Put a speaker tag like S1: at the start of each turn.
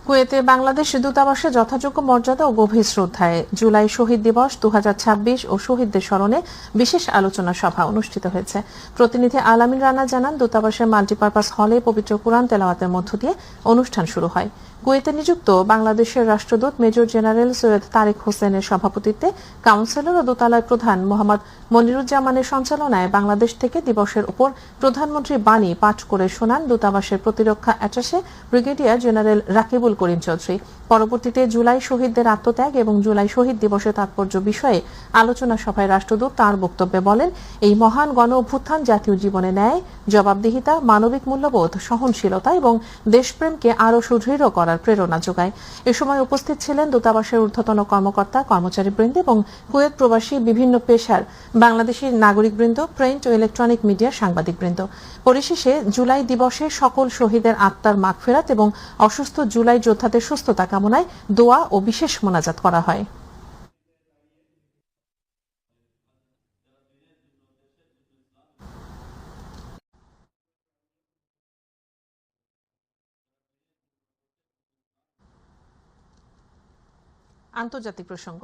S1: কুয়েতে বাংলাদেশ দূতাবাসে যথাযোগ্য মর্যাদা ও গভীর শ্রদ্ধায় জুলাই শহীদ দিবস 2026 ও শহীদদের স্মরণে বিশেষ আলোচনা সভা অনুষ্ঠিত হয়েছে। প্রতিনিধি আলামিন রানা জানান, দূতাবাসের মাল্টিপারপাস হলে পবিত্র কুরআন তেলাওয়াতের মধ্য দিয়ে অনুষ্ঠান শুরু হয়। কুয়েতে নিযুক্ত বাংলাদেশের রাষ্ট্রদূত মেজর জেনারেল সৈয়দ তারেক হোসেনের সভাপতিত্বে কাউন্সিলর ও দূতালয় প্রধান মোহাম্মদ মনিরুজ্জামানের সঞ্চালনায় বাংলাদেশ থেকে দিবসের উপর প্রধানমন্ত্রী বাণী পাঠ করে শোনান দূতাবাসের প্রতিরক্ষা attaché brigadier general Rakibul Karim Chowdhury. পরবর্তীতে জুলাই শহীদদের আত্মত্যাগ এবং জুলাই শহীদ দিবসের তাৎপর্য বিষয়ে আলোচনা সভায় রাষ্ট্রদূত তাঁর বক্তব্যে বলেন, এই মহান গণ অভ্যুত্থান জাতীয় জীবনে ন্যায়, জবাবদিহিতা, মানবিক মূল্যবোধ, সহনশীলতা এবং দেশপ্রেমকে আরও সুদৃঢ় করার প্রেরণা যোগায়। এ সময় উপস্থিত ছিলেন দূতাবাসের ঊর্ধ্বতন কর্মকর্তা, কর্মচারীবৃন্দ এবং কুয়েত প্রবাসী বিভিন্ন পেশার বাংলাদেশি নাগরিকবৃন্দ, প্রিন্ট ও ইলেকট্রনিক মিডিয়ার সাংবাদিকবৃন্দ। পরিশেষে জুলাই দিবসে সকল শহীদের আত্মার মাগফিরাত এবং অসুস্থ জুলাই যোদ্ধাদের সুস্থতা কামনায় দোয়া ও বিশেষ মোনাজাত করা হয়। আন্তর্জাতিক প্রসঙ্গ।